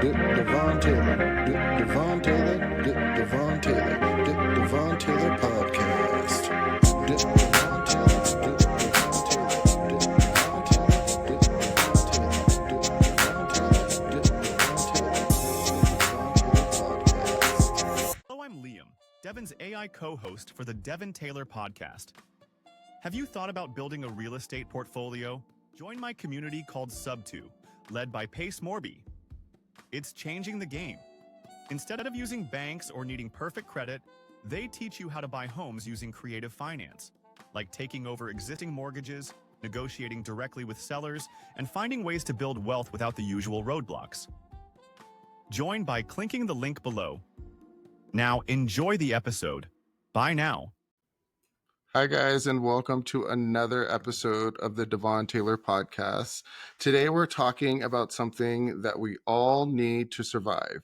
Devon Taylor, Devon Taylor, Devon Taylor, Devon Taylor Podcast. Devon Taylor, Hello, I'm Liam, Devon's AI co-host for the Devon Taylor Podcast. Have you thought about building a real estate portfolio? Join my community called Sub2, led by Pace Morby. It's changing the game. Instead of using banks or needing perfect credit, they teach you how to buy homes using creative finance, like taking over existing mortgages, negotiating directly with sellers, and finding ways to build wealth without the usual roadblocks. Join by clicking the link below. Now, enjoy the episode. Bye now. Hi, guys, and welcome to another episode of the Devon Taylor Podcast. Today, we're talking about something that we all need to survive,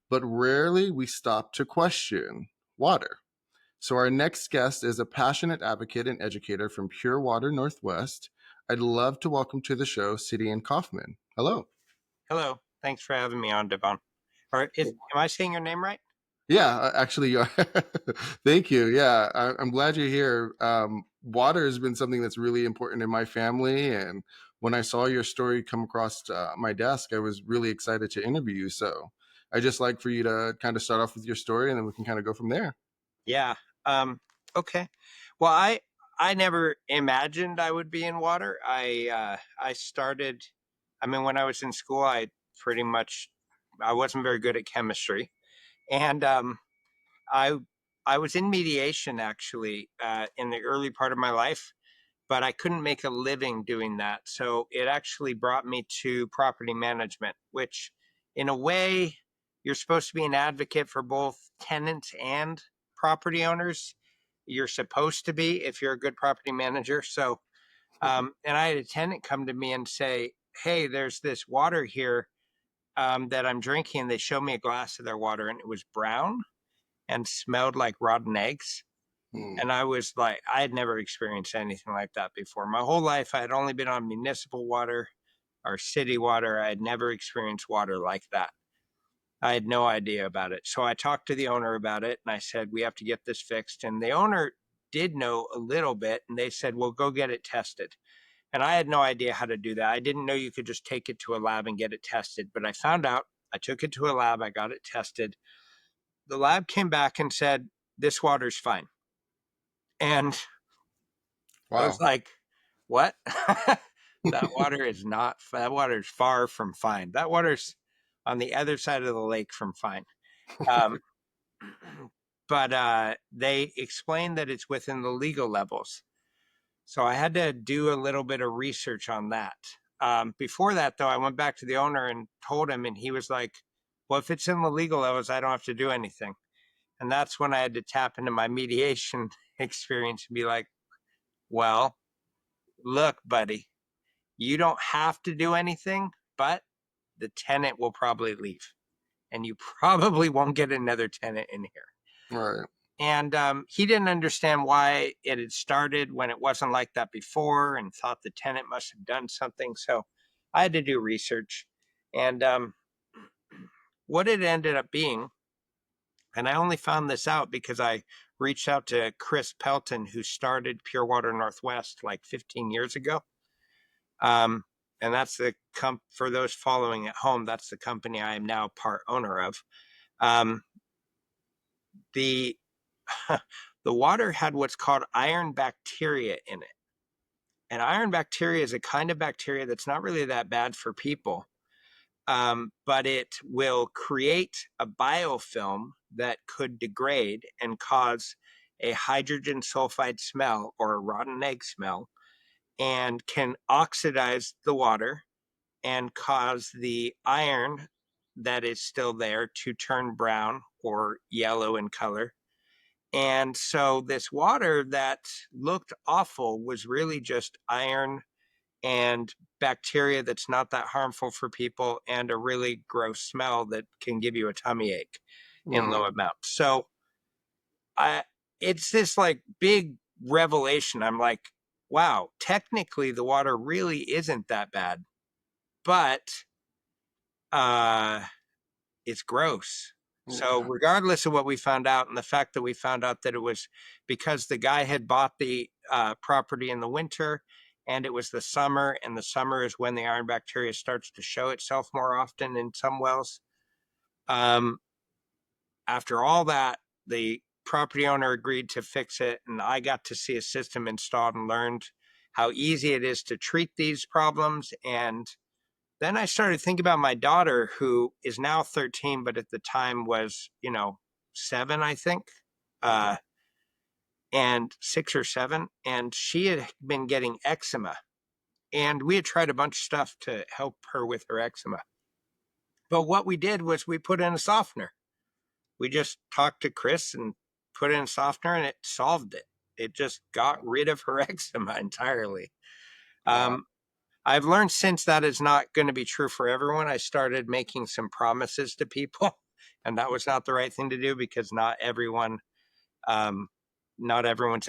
but rarely we stop to question: water. So our next guest is a passionate advocate and educator from Pure Water Northwest. I'd love to welcome to the show Cydian Kauffman. Hello. Hello. Thanks for having me on, Devon. Am I saying your name right? Yeah, actually, you are. Thank you. Yeah, I'm glad you're here. Water has been something that's really important in my family. And when I saw your story come across my desk, I was really excited to interview you. So I just like for you to kind of start off with your story, and then we can kind of go from there. Yeah. Okay. Well, I never imagined I would be in water. I started, when I was in school, I wasn't very good at chemistry. And I was in mediation, actually, in the early part of my life, but I couldn't make a living doing that. So it actually brought me to property management, which in a way, you're supposed to be an advocate for both tenants and property owners. You're supposed to be if you're a good property manager. So, and I had a tenant come to me and say, hey, there's this water here that I'm drinking. They showed me a glass of their water, and it was brown and smelled like rotten eggs. And I was like, I had never experienced anything like that before. My whole life, I had only been on municipal water or city water. I had never experienced water like that. I had no idea about it. So I talked to the owner about it, and I said, we have to get this fixed. And the owner did know a little bit, and they said, well, go get it tested. And I had no idea how to do that. I didn't know you could just take it to a lab and get it tested. But I found out. I took it to a lab. I got it tested. The lab came back and said, this water's fine. And wow. I was like, what? That water is far from fine. That water's on the other side of the lake from fine. But they explained that it's within the legal levels. So I had to do a little bit of research on that. Before that, though, I went back to the owner and told him, and he was like, well, if it's in the legal levels, I don't have to do anything. And that's when I had to tap into my mediation experience and be like, well, look, buddy, you don't have to do anything, but the tenant will probably leave. And you probably won't get another tenant in here. Right. And he didn't understand why it had started when it wasn't like that before, and thought the tenant must have done something. So I had to do research. And what it ended up being, and I only found this out because I reached out to Chris Pelton, who started Pure Water Northwest like 15 years ago. And that's for those following at home, that's the company I am now part owner of. The water had what's called iron bacteria in it. And iron bacteria is a kind of bacteria that's not really that bad for people, but it will create a biofilm that could degrade and cause a hydrogen sulfide smell or a rotten egg smell, and can oxidize the water and cause the iron that is still there to turn brown or yellow in color. And so this water that looked awful was really just iron and bacteria that's not that harmful for people, and a really gross smell that can give you a tummy ache in low amounts. So it's this like big revelation. I'm like, wow, technically the water really isn't that bad, but it's gross. So Okay. regardless of what we found out, and the fact that we found out that it was because the guy had bought the property in the winter and it was the summer, and the summer is when the iron bacteria starts to show itself more often in some wells. After all that, the property owner agreed to fix it, and I got to see a system installed and learned how easy it is to treat these problems. And then I started thinking about my daughter, who is now 13, but at the time was, 7, I think, and 6 or 7. And she had been getting eczema. And we had tried a bunch of stuff to help her with her eczema. But what we did was we put in a softener. We just talked to Chris and put in a softener, and it solved it. It just got rid of her eczema entirely. Wow. I've learned since that is not going to be true for everyone. I started making some promises to people, and that was not the right thing to do, because not everyone's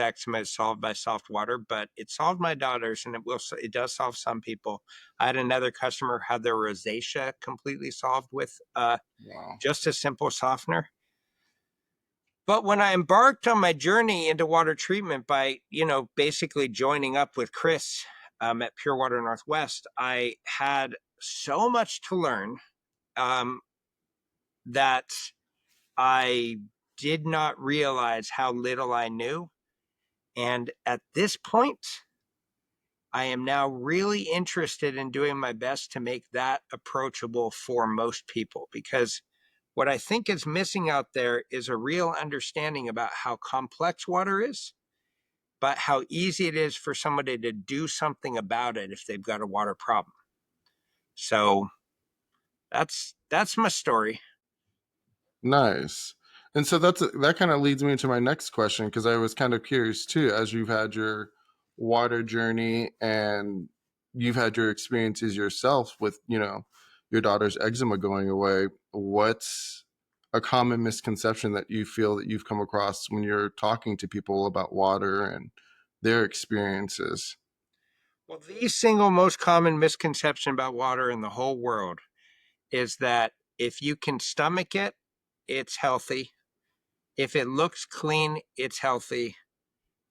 eczema is solved by soft water, but it solved my daughter's, and it does solve some people. I had another customer who had their rosacea completely solved with Wow. just a simple softener. But when I embarked on my journey into water treatment by, basically joining up with Chris at Pure Water Northwest, I had so much to learn that I did not realize how little I knew. And at this point, I am now really interested in doing my best to make that approachable for most people, because what I think is missing out there is a real understanding about how complex water is, but how easy it is for somebody to do something about it if they've got a water problem. So that's my story. Nice. And so that kind of leads me into my next question, because I was kind of curious too, as you've had your water journey and you've had your experiences yourself with, your daughter's eczema going away. What's a common misconception that you feel that you've come across when you're talking to people about water and their experiences? Well, the single most common misconception about water in the whole world is that if you can stomach it, it's healthy. If it looks clean, it's healthy,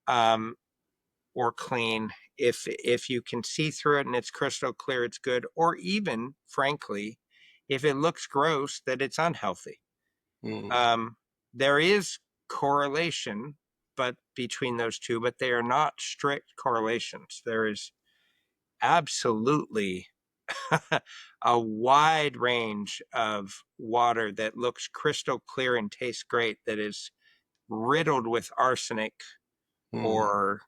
or clean. If you can see through it and it's crystal clear, it's good. Or even, frankly, if it looks gross, that it's unhealthy. Mm. There is correlation, but between those two, but they are not strict correlations. There is absolutely a wide range of water that looks crystal clear and tastes great that is riddled with arsenic or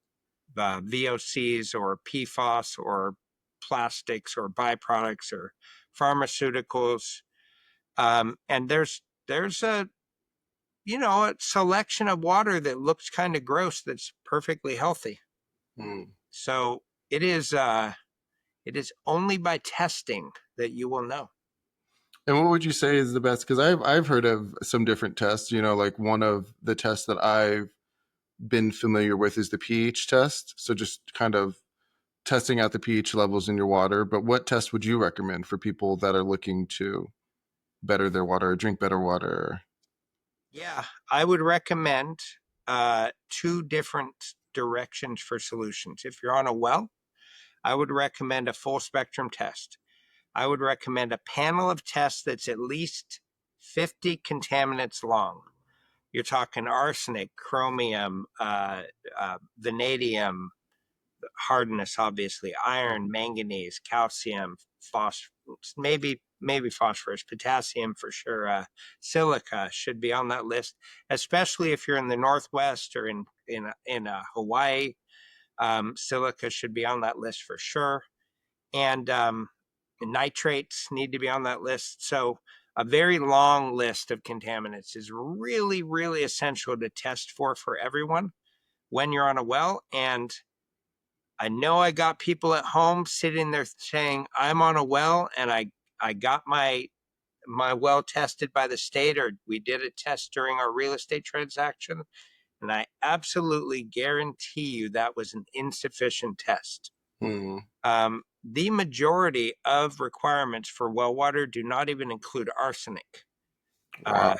VOCs or PFAS or plastics or byproducts or pharmaceuticals. And there's a a selection of water that looks kind of gross that's perfectly healthy. Mm. So it is only by testing that you will know. And what would you say is the best? Because I've heard of some different tests. Like one of the tests that I've been familiar with is the pH test. So just kind of testing out the pH levels in your water. But what test would you recommend for people that are looking to better their water or drink better water? Yeah, I would recommend 2 different directions for solutions. If you're on a well, I would recommend a full spectrum test. I would recommend a panel of tests that's at least 50 contaminants long. You're talking arsenic, chromium, vanadium, hardness, obviously, iron, manganese, calcium, phosphorus, maybe phosphorus, potassium for sure. Silica should be on that list, especially if you're in the Northwest or in Hawaii. Silica should be on that list for sure. And nitrates need to be on that list. So a very long list of contaminants is really, really essential to test for everyone when you're on a well. And I know I got people at home sitting there saying, I'm on a well and I got my well tested by the state, or we did a test during our real estate transaction. And I absolutely guarantee you that was an insufficient test. Hmm. The majority of requirements for well water do not even include arsenic. Wow.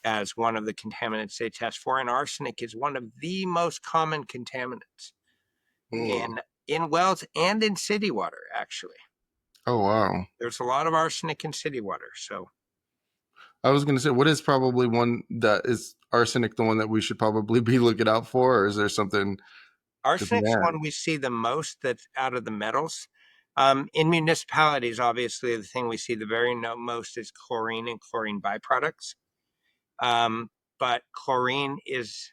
as one of the contaminants they test for. And arsenic is one of the most common contaminants Mm. in wells and in city water, actually. Oh, wow. There's a lot of arsenic in city water. So I was going to say, what is probably one that is arsenic, the one that we should probably be looking out for, or is there something arsenic's different? one we see the most that's out of the metals. In municipalities, obviously, the thing we see the very most is chlorine and chlorine byproducts. But chlorine is,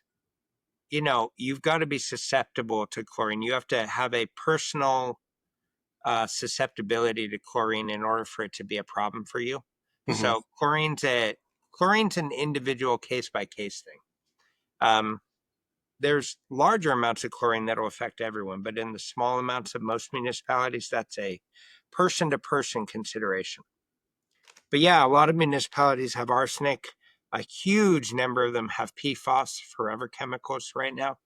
you've got to be susceptible to chlorine. You have to have a personal susceptibility to chlorine in order for it to be a problem for you. Mhm. So chlorine's an individual case by case thing. There's larger amounts of chlorine that will affect everyone, but in the small amounts of most municipalities, that's a person to person consideration. But yeah, a lot of municipalities have arsenic. A huge number of them have PFAS, forever chemicals, right now.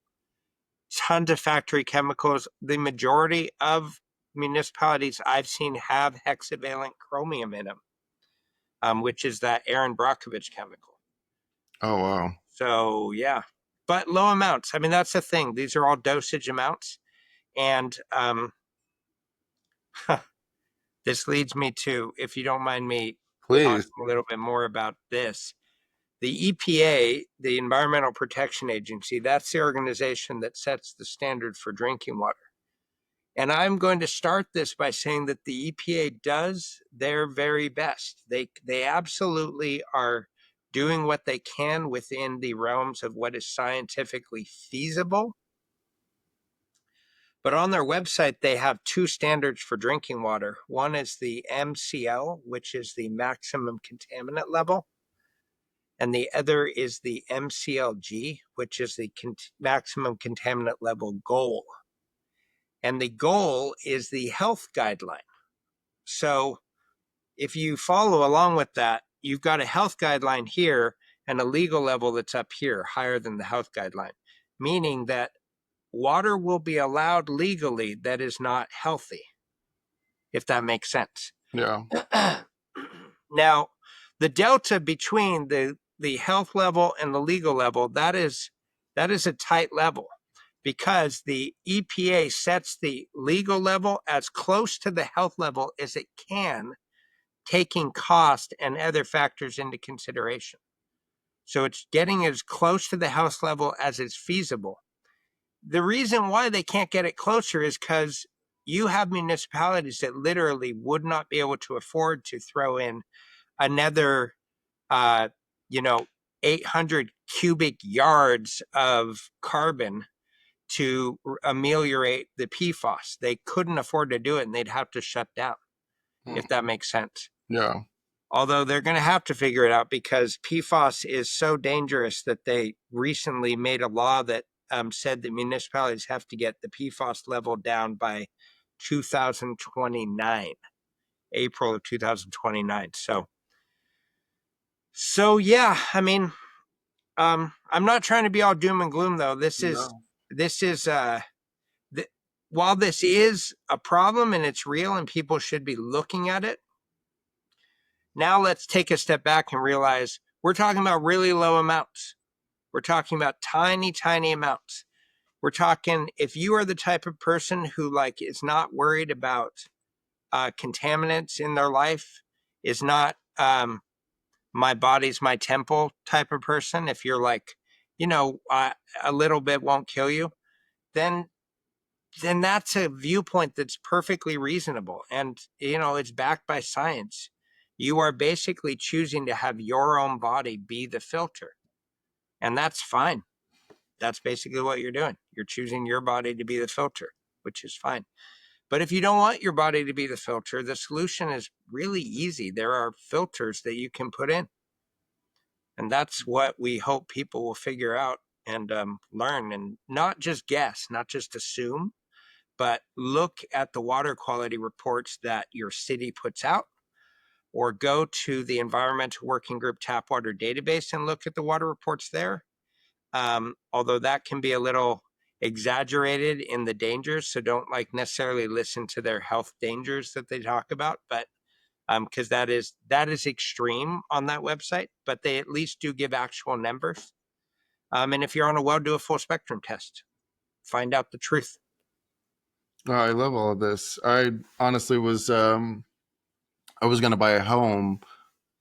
Tons of factory chemicals. The majority of municipalities I've seen have hexavalent chromium in them, which is that Aaron Brockovich chemical. Oh, wow. So yeah, but low amounts. I mean, that's the thing. These are all dosage amounts. And this leads me to, if you don't mind me Please. talking a little bit more about this, the EPA, the Environmental Protection Agency, that's the organization that sets the standard for drinking water. And I'm going to start this by saying that the EPA does their very best. They absolutely are doing what they can within the realms of what is scientifically feasible. But on their website, they have two standards for drinking water. One is the MCL, which is the maximum contaminant level. And the other is the MCLG, which is the maximum contaminant level goal. And the goal is the health guideline. So if you follow along with that, you've got a health guideline here and a legal level that's up here, higher than the health guideline, meaning that water will be allowed legally that is not healthy, if that makes sense. Yeah. Now, the delta between the health level and the legal level, that is a tight level, because the EPA sets the legal level as close to the health level as it can, taking cost and other factors into consideration. So it's getting as close to the health level as is feasible. The reason why they can't get it closer is because you have municipalities that literally would not be able to afford to throw in another, 800 cubic yards of carbon to ameliorate the PFAS. They couldn't afford to do it, and they'd have to shut down, if that makes sense. Yeah. Although they're going to have to figure it out, because PFAS is so dangerous that they recently made a law that said that municipalities have to get the PFAS level down by 2029, April of 2029. So yeah, I mean, I'm not trying to be all doom and gloom, though. While this is a problem and it's real and people should be looking at it, now let's take a step back and realize we're talking about really low amounts. We're talking about tiny, tiny amounts. We're talking, if you are the type of person who is not worried about contaminants in their life, is not my body's my temple type of person, if you're a little bit won't kill you, then that's a viewpoint that's perfectly reasonable. And, it's backed by science. You are basically choosing to have your own body be the filter. And that's fine. That's basically what you're doing. You're choosing your body to be the filter, which is fine. But if you don't want your body to be the filter, the solution is really easy. There are filters that you can put in. And that's what we hope people will figure out and learn, and not just guess, not just assume, but look at the water quality reports that your city puts out, or go to the Environmental Working Group Tap Water Database and look at the water reports there. Although that can be a little exaggerated in the dangers, so don't necessarily listen to their health dangers that they talk about. But because that is extreme on that website, but they at least do give actual numbers. And if you're on a well, do a full spectrum test, find out the truth. Oh, I love all of this. I honestly was I was going to buy a home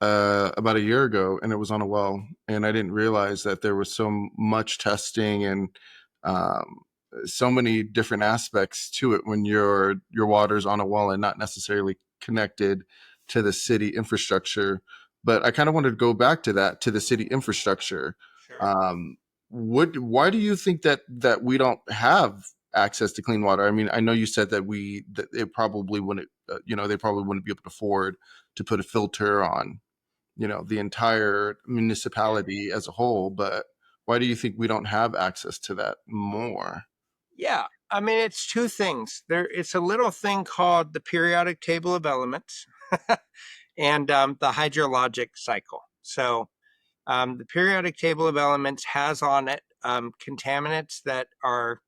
about a year ago, and it was on a well, and I didn't realize that there was so much testing and um, so many different aspects to it when your water's on a well and not necessarily connected to the city infrastructure. But I kind of wanted to go back to that, to the city infrastructure. Sure. Why do you think that we don't have access to clean water? I mean, I know you said that it probably wouldn't, they probably wouldn't be able to afford to put a filter on, the entire municipality as a whole, but why do you think we don't have access to that more? Yeah, I mean, it's two things. It's a little thing called the periodic table of elements and the hydrologic cycle. So the periodic table of elements has on it contaminants that are,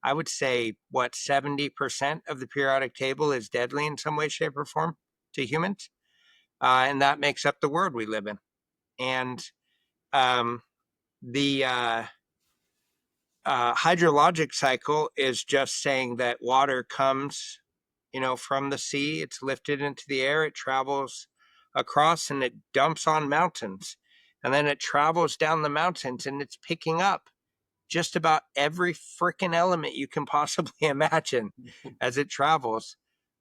I would say, 70% of the periodic table is deadly in some way, shape, or form to humans. And that makes up the world we live in. And the hydrologic cycle is just saying that water comes, from the sea. It's lifted into the air. It travels across and it dumps on mountains. And then it travels down the mountains and it's picking up just about every freaking element you can possibly imagine as it travels.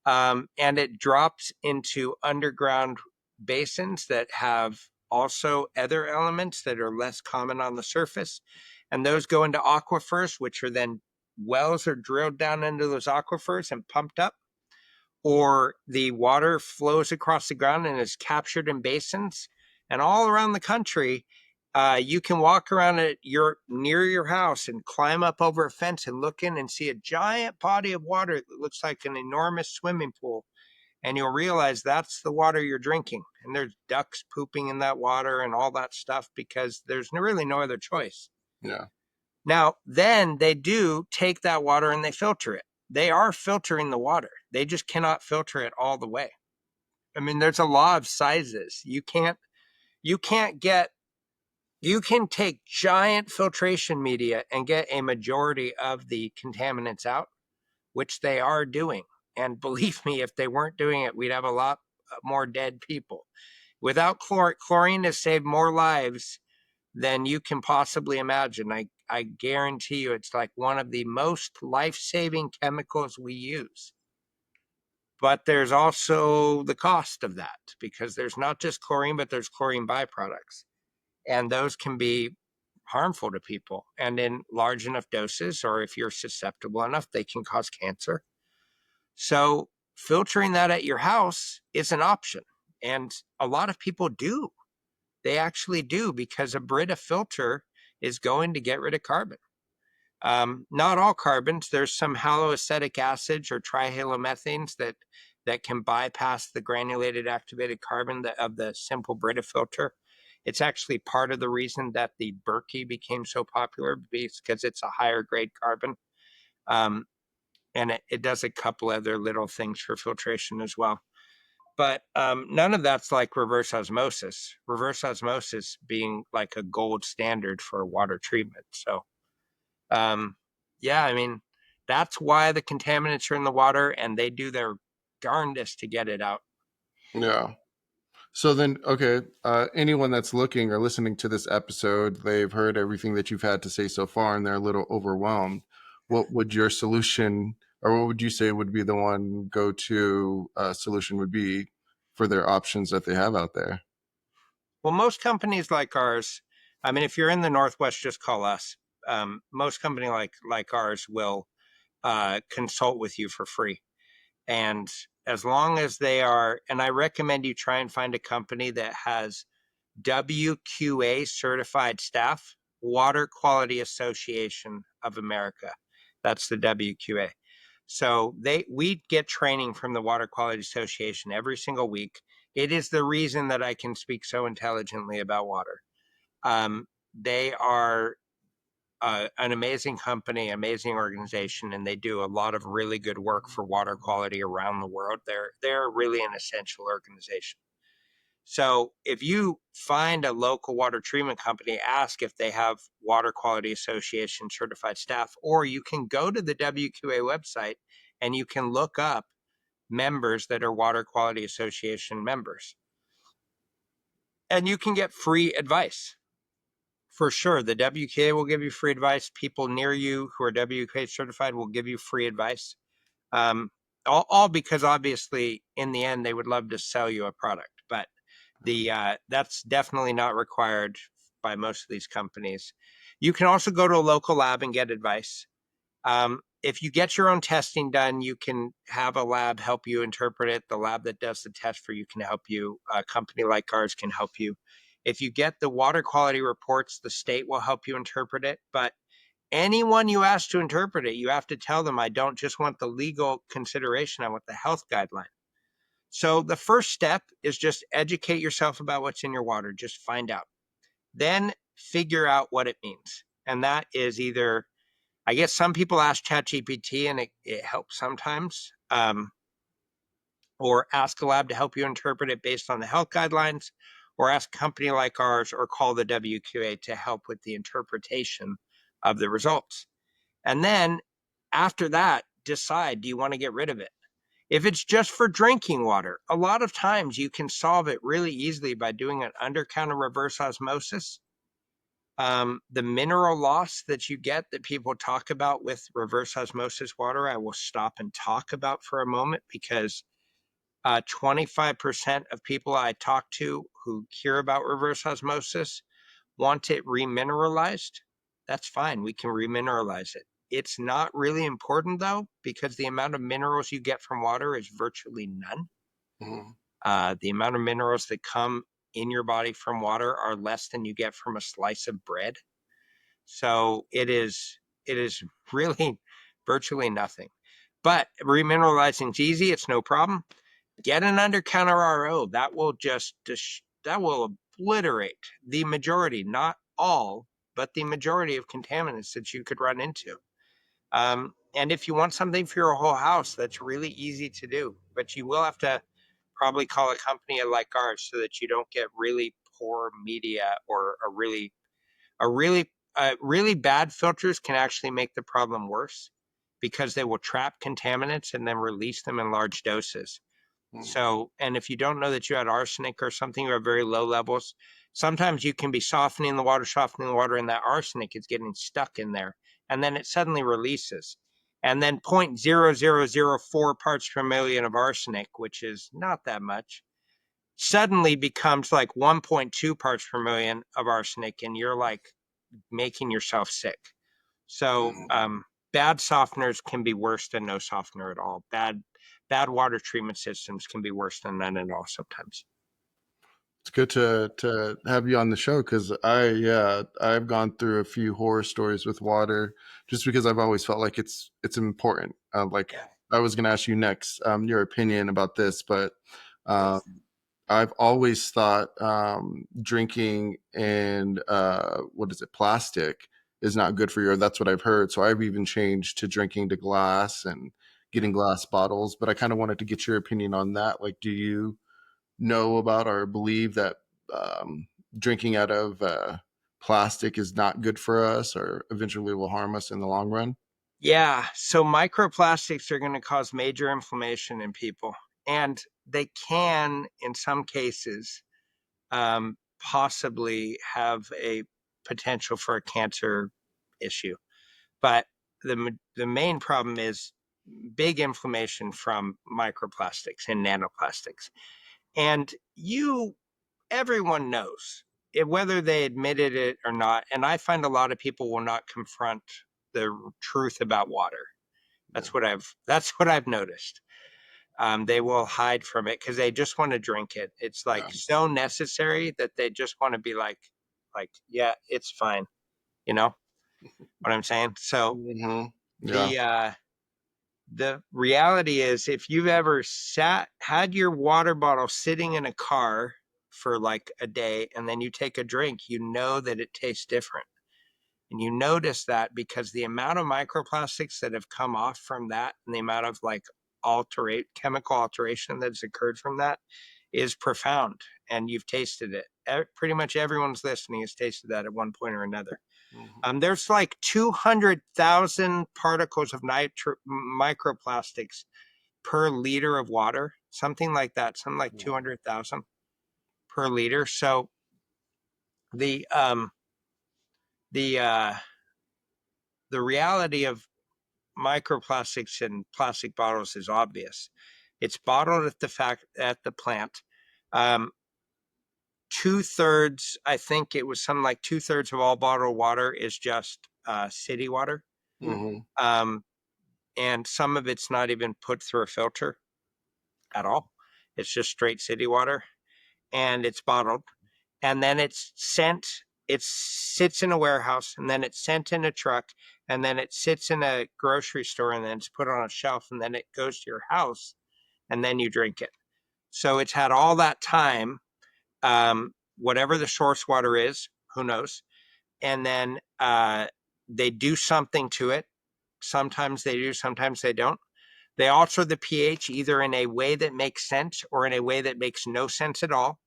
And it drops into underground basins that have also other elements that are less common on the surface. And those go into aquifers, which are then wells are drilled down into those aquifers and pumped up, or the water flows across the ground and is captured in basins. And all around the country, you can walk around near your house and climb up over a fence and look in and see a giant body of water that looks like an enormous swimming pool. And you'll realize that's the water you're drinking. And there's ducks pooping in that water and all that stuff because there's really no other choice. Yeah. Now, then they do take that water and they filter it. They are filtering the water. They just cannot filter it all the way. I mean, there's a law of sizes. You can take giant filtration media and get a majority of the contaminants out, which they are doing. And believe me, if they weren't doing it, we'd have a lot more dead people. Without chlorine has saved more lives than you can possibly imagine. I guarantee you it's like one of the most life-saving chemicals we use. But there's also the cost of that, because there's not just chlorine, but there's chlorine byproducts. And those can be harmful to people. And in large enough doses, or if you're susceptible enough, they can cause cancer. So filtering that at your house is an option. And a lot of people do. They actually do, because a Brita filter is going to get rid of carbon. Not all carbons. There's some haloacetic acids or trihalomethanes that can bypass the granulated activated carbon of the simple Brita filter. It's actually part of the reason that the Berkey became so popular, because it's a higher grade carbon. And it does a couple other little things for filtration as well. But none of that's like reverse osmosis. Reverse osmosis being like a gold standard for water treatment. So, yeah, I mean, that's why the contaminants are in the water, and they do their darndest to get it out. Yeah. So then, okay, anyone that's looking or listening to this episode, they've heard everything that you've had to say so far, and they're a little overwhelmed. What would your solution, or what would you say would be the one go-to solution would be for their options that they have out there? Well, most companies like ours, I mean, if you're in the Northwest, just call us. Most company like ours will consult with you for free. And as long as they are, and I recommend you try and find a company that has WQA certified staff, Water Quality Association of America. That's the WQA. So we get training from the Water Quality Association every single week. It is the reason that I can speak so intelligently about water. They are an amazing company, amazing organization, and they do a lot of really good work for water quality around the world. They're really an essential organization. So if you find a local water treatment company, ask if they have Water Quality Association certified staff, or you can go to the WQA website and you can look up members that are Water Quality Association members. And you can get free advice. For sure, the WQA will give you free advice. People near you who are WQA certified will give you free advice. All because obviously in the end they would love to sell you a product, but that's definitely not required by most of these companies. You can also go to a local lab and get advice. If you get your own testing done, you can have a lab help you interpret it. The lab that does the test for you can help you. A company like ours can help you. If you get the water quality reports, the state will help you interpret it. But anyone you ask to interpret it, you have to tell them, I don't just want the legal consideration, I want the health guideline. So the first step is just educate yourself about what's in your water. Just find out. Then figure out what it means. And that is either, I guess some people ask ChatGPT and it helps sometimes, or ask a lab to help you interpret it based on the health guidelines, or ask a company like ours or call the WQA to help with the interpretation of the results. And then after that, decide, do you want to get rid of it? If it's just for drinking water, a lot of times you can solve it really easily by doing an under-counter reverse osmosis. The mineral loss that you get that people talk about with reverse osmosis water, I will stop and talk about for a moment, because 25% of people I talk to who hear about reverse osmosis want it remineralized. That's fine. We can remineralize it. It's not really important though, because the amount of minerals you get from water is virtually none. Mm-hmm. The amount of minerals that come in your body from water are less than you get from a slice of bread. So it is really virtually nothing. But remineralizing is easy. It's no problem. Get an under-counter RO. That will that will obliterate the majority, not all, but the majority of contaminants that you could run into. And if you want something for your whole house, that's really easy to do, but you will have to probably call a company like ours so that you don't get really poor media, or really bad filters can actually make the problem worse, because they will trap contaminants and then release them in large doses. So, and if you don't know that you had arsenic or something, you have very low levels, sometimes you can be softening the water, and that arsenic is getting stuck in there, and then it suddenly releases. And then 0.0004 parts per million of arsenic, which is not that much, suddenly becomes like 1.2 parts per million of arsenic, and you're like making yourself sick. So, bad softeners can be worse than no softener at all. Bad water treatment systems can be worse than none at all sometimes. It's good to have you on the show, because I've gone through a few horror stories with water, just because I've always felt like it's important. I was going to ask you next your opinion about this, but I've always thought drinking in plastic is not good for you. Or that's what I've heard. So I've even changed to drinking to glass and getting glass bottles. But I kind of wanted to get your opinion on that. Like, do you know about or believe that drinking out of plastic is not good for us, or eventually will harm us in the long run? Yeah. So microplastics are going to cause major inflammation in people, and they can, in some cases, possibly have a potential for a cancer issue. But the main problem is big inflammation from microplastics and nanoplastics. And everyone knows it, whether they admitted it or not. And I find a lot of people will not confront the truth about water. That's what I've noticed. They will hide from it because they just want to drink it. It's like so necessary that they just want to be like, yeah, it's fine. You know what I'm saying? So the reality is, if you've ever had your water bottle sitting in a car for like a day, and then you take a drink, you know that it tastes different. And you notice that because the amount of microplastics that have come off from that and the amount of like chemical alteration that's occurred from that is profound. And you've tasted it. Pretty much everyone's listening has tasted that at one point or another. There's like 200,000 particles of microplastics per liter of water, something like that, something like 200,000 per liter. So the reality of microplastics in plastic bottles is obvious. It's bottled at the plant. 2/3, I think it was something like 2/3 of all bottled water is just city water. And some of it's not even put through a filter at all. It's just straight city water, and it's bottled. And then it's sent, it sits in a warehouse, and then it's sent in a truck, and then it sits in a grocery store, and then it's put on a shelf, and then it goes to your house, and then you drink it. So it's had all that time, whatever the source water is, who knows? And then they do something to it. Sometimes they do, sometimes they don't. They alter the pH either in a way that makes sense or in a way that makes no sense at all.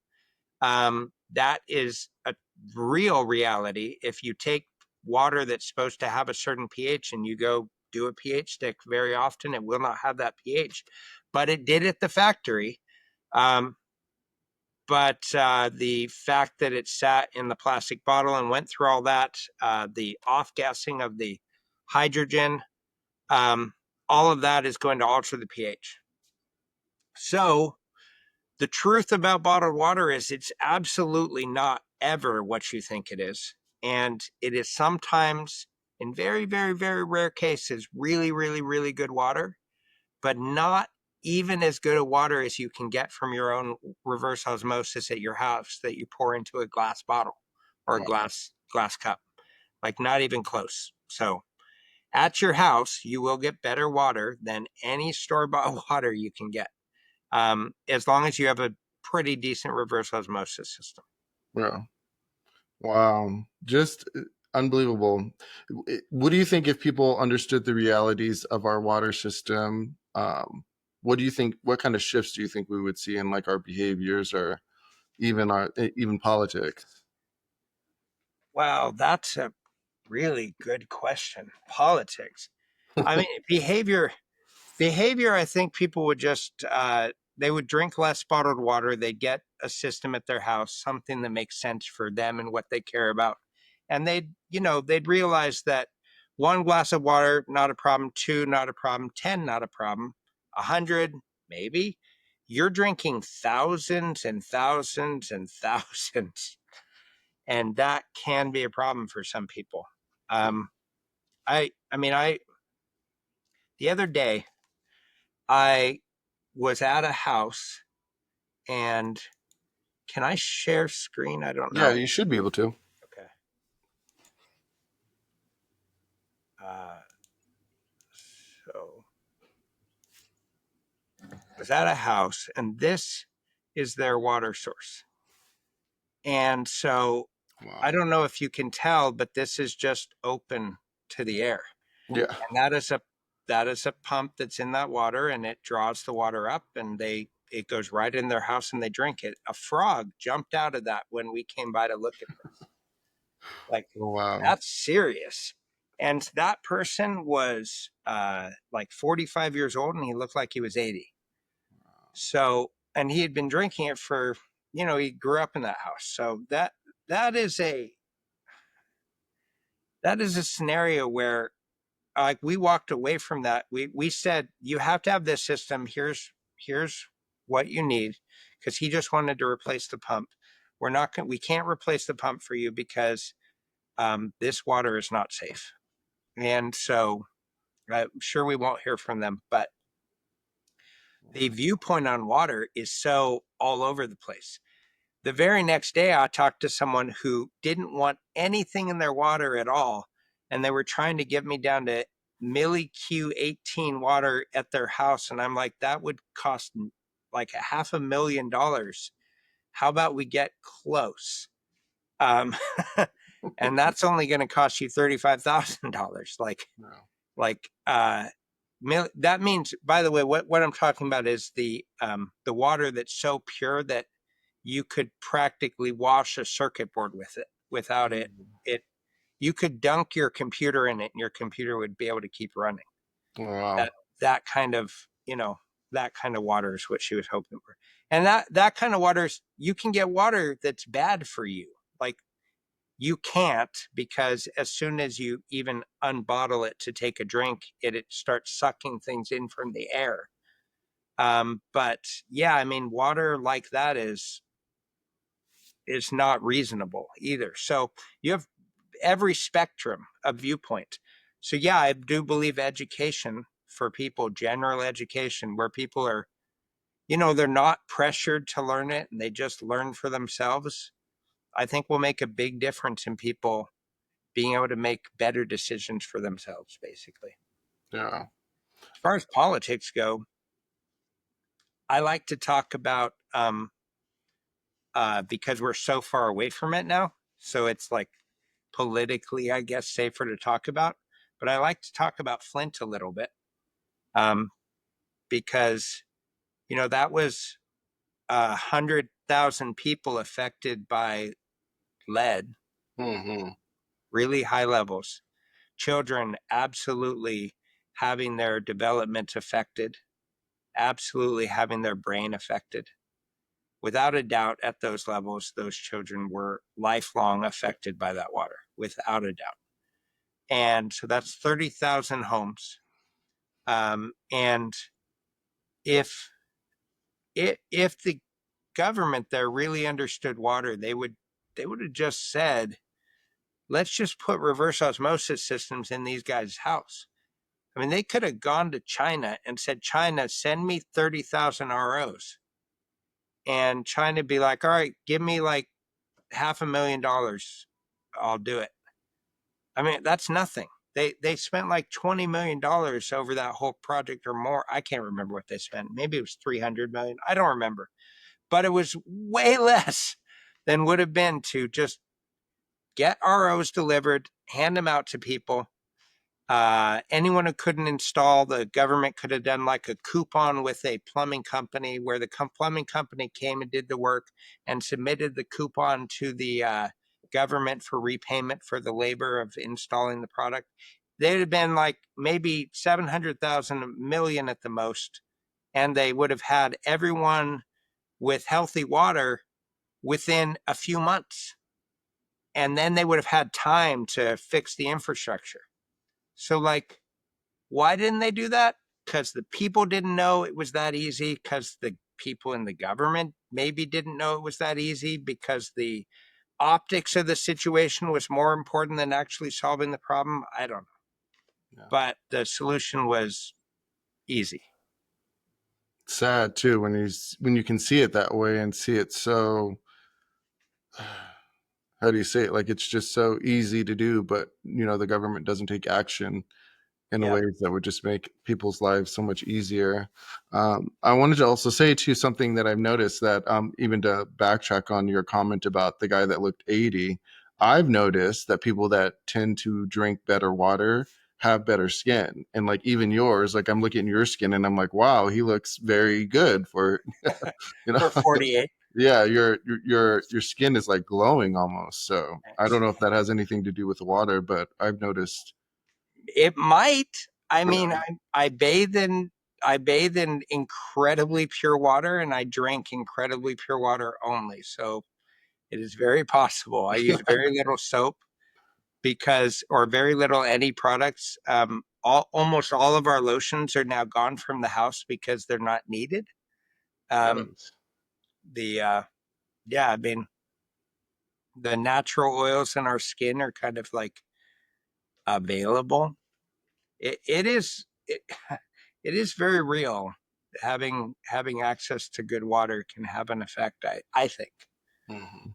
That is a real reality. If you take water that's supposed to have a certain pH and you go do a pH stick, very often it will not have that pH. But it did at the factory. But the fact that it sat in the plastic bottle and went through all that, the off-gassing of the hydrogen, all of that is going to alter the pH. So the truth about bottled water is it's absolutely not ever what you think it is. And it is sometimes, in very, very, very rare cases, really, really, really good water, but not even as good a water as you can get from your own reverse osmosis at your house that you pour into a glass bottle or a glass cup. Like, not even close. So at your house, you will get better water than any store-bought water you can get, as long as you have a pretty decent reverse osmosis system. Yeah. Wow. Just unbelievable. What do you think if people understood the realities of our water system? What do you think, what kind of shifts do you think we would see in like our behaviors or even politics? Wow, that's a really good question. Politics. I mean, behavior, I think people would just, they would drink less bottled water. They'd get a system at their house, something that makes sense for them and what they care about. And they'd realize that 1 glass of water, not a problem. 2, not a problem. 10, not a problem. 100, maybe. You're drinking thousands and thousands and thousands. And that can be a problem for some people. The other day, I was at a house, and can I share screen? I don't know. Yeah, you should be able to. Okay. So I was at a house, and this is their water source. And so I don't know if you can tell, but this is just open to the air. Yeah. And that is a pump that's in that water, and it draws the water up, and it goes right in their house and they drink it. A frog jumped out of that when we came by to look at this. Like, Wow. That's serious. And that person was like 45 years old, and he looked like he was 80. So, and he had been drinking it for, he grew up in that house. So that is a scenario where, like, we walked away from that. We said, you have to have this system. Here's what you need, because he just wanted to replace the pump. We can't replace the pump for you because this water is not safe. And so I'm sure we won't hear from them, but the viewpoint on water is so all over the place. The very next day, I talked to someone who didn't want anything in their water at all, and they were trying to get me down to milli Q18 water at their house, and I'm like, that would cost like $500,000. How about we get close? and that's only going to cost you $35,000. That means, by the way, what I'm talking about is the water that's so pure that you could practically wash a circuit board with it without it. You could dunk your computer in it and your computer would be able to keep running. Wow. That kind of, that kind of water is what she was hoping for. And that kind of water is, you can get water that's bad for you. Like, you can't, because as soon as you even unbottle it to take a drink, it starts sucking things in from the air. But yeah, I mean, water like that is not reasonable either. So you have every spectrum of viewpoint. So yeah, I do believe education for people, general education, where people are, they're not pressured to learn it and they just learn for themselves, I think will make a big difference in people being able to make better decisions for themselves, basically. Yeah. As far as politics go, I like to talk about, because we're so far away from it now, so it's like politically, I guess, safer to talk about. But I like to talk about Flint a little bit, because, that was 100,000 people affected by lead, really high levels. Children absolutely having their development affected, absolutely having their brain affected. Without a doubt, at those levels, those children were lifelong affected by that water, without a doubt. And so that's 30,000 homes. And if the government there really understood water, they would have just said, let's just put reverse osmosis systems in these guys' house. I mean, they could have gone to China and said, China, send me 30,000 ROs. And China be like, all right, give me like $500,000. I'll do it. I mean, that's nothing. They spent like $20 million over that whole project or more. I can't remember what they spent. Maybe it was 300 million. I don't remember. But it was way less than would have been to just get ROs delivered, hand them out to people. Anyone who couldn't install, the government could have done like a coupon with a plumbing company, where the plumbing company came and did the work and submitted the coupon to the government for repayment for the labor of installing the product. They'd have been like maybe 700,000 million at the most, and they would have had everyone with healthy water within a few months. And then they would have had time to fix the infrastructure. So, like, why didn't they do that? Because the people didn't know it was that easy, because the people in the government maybe didn't know it was that easy, because the optics of the situation was more important than actually solving the problem. I don't know. Yeah. But the solution was easy. Sad too when you can see it that way and see it so, how do you say it? Like, it's just so easy to do, but the government doesn't take action in ways that would just make people's lives so much easier. I wanted to also say too something that I've noticed, that even to backtrack on your comment about the guy that looked 80, I've noticed that people that tend to drink better water have better skin. And like, even yours, like, I'm looking at your skin and I'm like, wow, he looks very good for for 48. Yeah, your skin is like glowing almost. So I don't know if that has anything to do with the water, but I've noticed. It might. I mean, I bathe in incredibly pure water, and I drink incredibly pure water only. So it is very possible. I use very little soap, or very little any products. Almost all of our lotions are now gone from the house because they're not needed. I mean, the natural oils in our skin are kind of like available. It is very real. Having access to good water can have an effect, I think. Mm-hmm.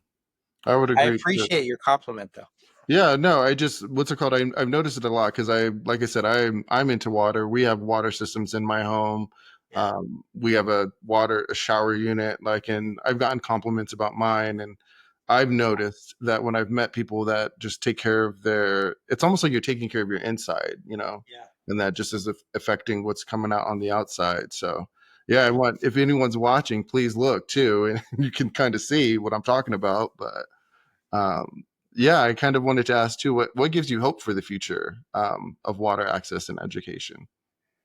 I would I agree. appreciate your compliment, though. Yeah, no, what's it called? I've noticed it a lot because like I said, I'm into water. We have water systems in my home. We have a shower unit, and I've gotten compliments about mine, and I've noticed that when I've met people that just take care of it's almost like you're taking care of your inside, Yeah. and that just is affecting what's coming out on the outside. So yeah, if anyone's watching, please look too, and you can kind of see what I'm talking about. But yeah, I kind of wanted to ask too, what gives you hope for the future of water access and education?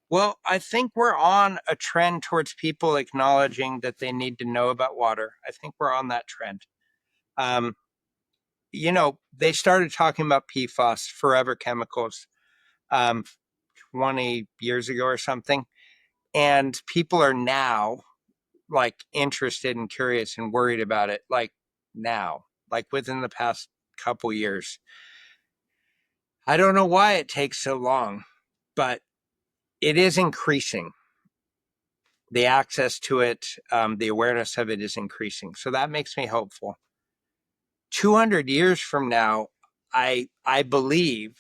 Well, I think we're on a trend towards people acknowledging that they need to know about water. I think we're on that trend. Um, they started talking about PFAS, forever chemicals, um, 20 years ago or something. And people are now like interested and curious and worried about it, like now, like within the past couple years. I don't know why it takes so long, but it is increasing. The access to it, the awareness of it is increasing. So that makes me hopeful. 200 years from now, I believe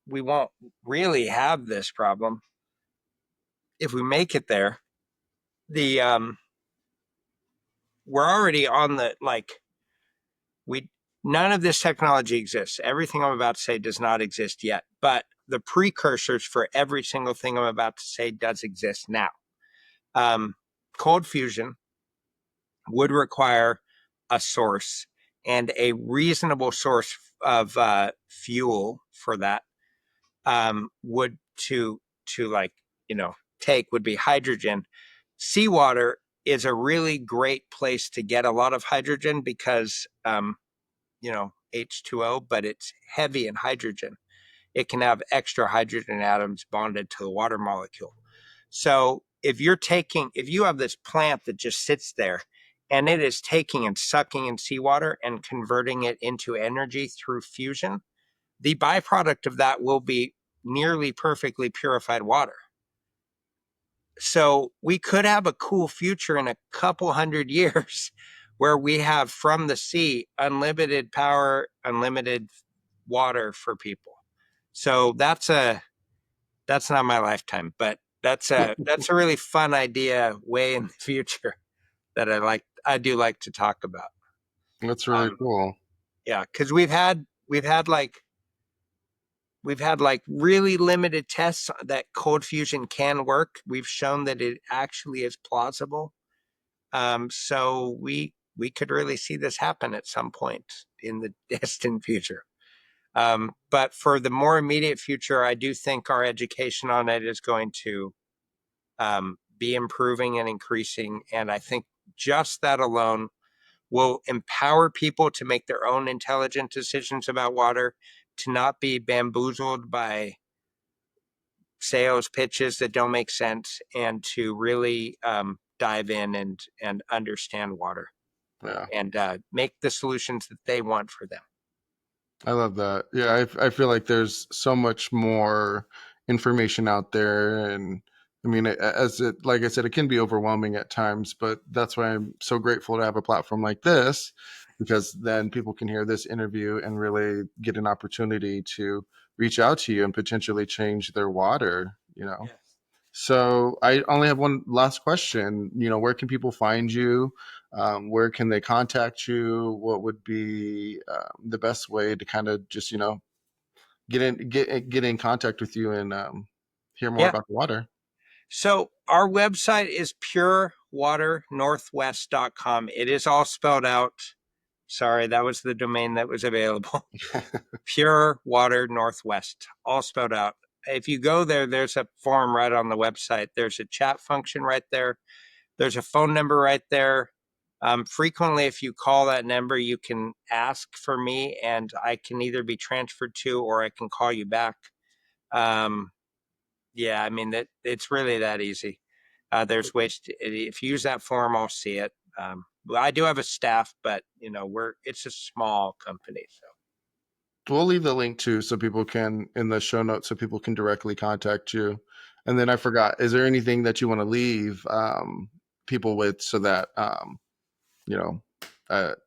we won't really have this problem. If we make it there, the we're already on the we none of this technology exists. Everything I'm about to say does not exist yet, but the precursors for every single thing I'm about to say does exist now. Cold fusion would require a source and a reasonable source of fuel for that. Would to take would be hydrogen. Seawater is a really great place to get a lot of hydrogen because H2O, but it's heavy in hydrogen. It can have extra hydrogen atoms bonded to the water molecule. So if you have this plant that just sits there and it is taking and sucking in seawater and converting it into energy through fusion, the byproduct of that will be nearly perfectly purified water. So we could have a cool future in a couple hundred years where we have from the sea unlimited power, unlimited water for people. So that's not my lifetime, but that's a really fun idea way in the future that I do like to talk about. That's really cool. Yeah, because we've had really limited tests that cold fusion can work. We've shown that it actually is plausible. So we could really see this happen at some point in the distant future. But for the more immediate future, I do think our education on it is going to be improving and increasing. And I think just that alone will empower people to make their own intelligent decisions about water, to not be bamboozled by sales pitches that don't make sense, and to really dive in and understand water. Yeah. And make the solutions that they want for them. I love that. Yeah, I feel like there's so much more information out there, and I mean, like I said, it can be overwhelming at times, but that's why I'm so grateful to have a platform like this, because then people can hear this interview and really get an opportunity to reach out to you and potentially change their water. Yes. So I only have one last question. Where can people find you? Where can they contact you? What would be the best way to kind of just get in contact with you and hear more Yeah. about the water? So our website is purewaternorthwest.com. It is all spelled out. Sorry, that was the domain that was available. Pure Water Northwest, all spelled out. If you go there, there's a form right on the website. There's a chat function right there. There's a phone number right there. Frequently, if you call that number, you can ask for me, and I can either be transferred to, or I can call you back. Yeah, I mean, it's really that easy. There's ways to, if you use that form, I'll see it. I do have a staff, but it's a small company, so. We'll leave the link too, so people can in the show notes, so people can directly contact you. And then I forgot, is there anything that you want to leave people with, so that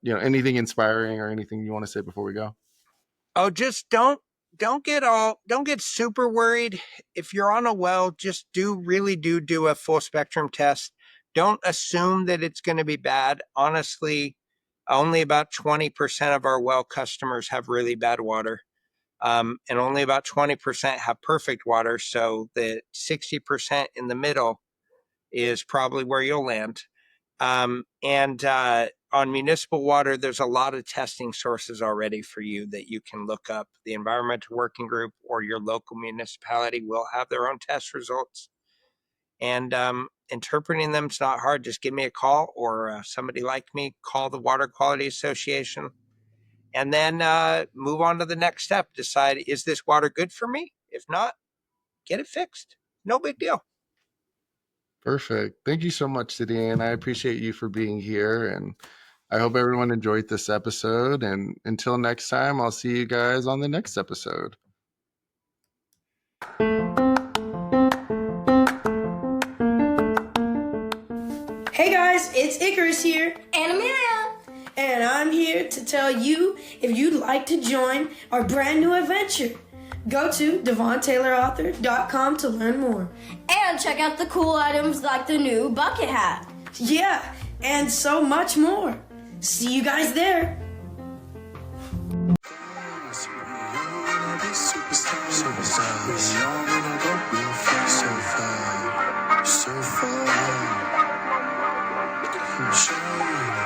anything inspiring or anything you want to say before we go? Oh, just don't get super worried. If you're on a well, just do a full spectrum test. Don't assume that it's going to be bad. Honestly, Only about 20% of our well customers have really bad water. And only about 20% have perfect water. So the 60% in the middle is probably where you'll land. On municipal water, there's a lot of testing sources already for you that you can look up. The Environmental Working Group or your local municipality will have their own test results. And interpreting them is not hard. Just give me a call, or somebody like me, call the Water Quality Association, and then move on to the next step. Decide, is this water good for me? If not, get it fixed. No big deal. Perfect. Thank you so much, Cydian. I appreciate you for being here, and I hope everyone enjoyed this episode. And until next time, I'll see you guys on the next episode. Hey guys, it's Icarus here. And Amelia. And I'm here to tell you if you'd like to join our brand new adventure. Go to DevonTaylorAuthor.com to learn more. And check out the cool items like the new bucket hat. Yeah, and so much more. See you guys there.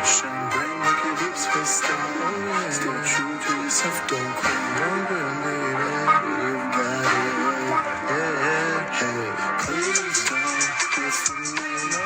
Shine bright like a deep space star. Stay true to yourself, don't quit, don't quit, baby. You've got it, yeah, hey. Please don't get from me.